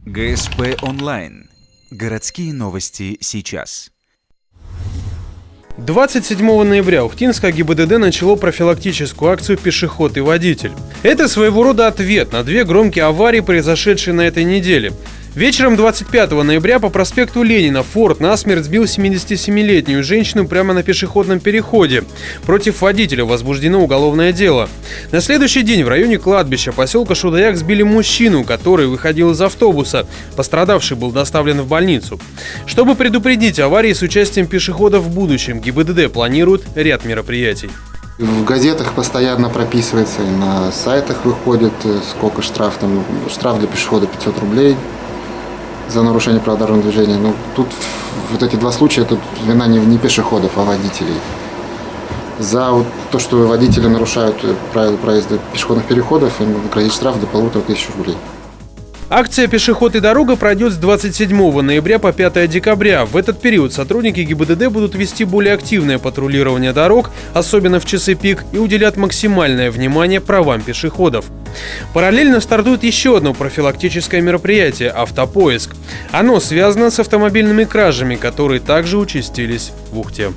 ГСП онлайн. Городские новости сейчас. 27 ноября Ухтинское ГИБДД начало профилактическую акцию «Пешеход и водитель». Это своего рода ответ на две громкие аварии, произошедшие на этой неделе. Вечером 25 ноября по проспекту Ленина Форд насмерть сбил 77-летнюю женщину прямо на пешеходном переходе. Против водителя возбуждено уголовное дело. На следующий день в районе кладбища поселка Шудаяк сбили мужчину, который выходил из автобуса. Пострадавший был доставлен в больницу. Чтобы предупредить аварии с участием пешеходов в будущем, ГИБДД планирует ряд мероприятий. В газетах постоянно прописывается, и на сайтах выходит, сколько штраф. Там, штраф для пешехода 500 рублей за нарушение правил дорожного движения. Но тут вот эти два случая, тут вина не пешеходов, а водителей. За вот то, что водители нарушают правила проезда пешеходных переходов, им грозит штраф до 1500 рублей. Акция «Пешеход и дорога» пройдет с 27 ноября по 5 декабря. В этот период сотрудники ГИБДД будут вести более активное патрулирование дорог, особенно в часы пик, и уделят максимальное внимание правам пешеходов. Параллельно стартует еще одно профилактическое мероприятие – автопоиск. Оно связано с автомобильными кражами, которые также участились в Ухте.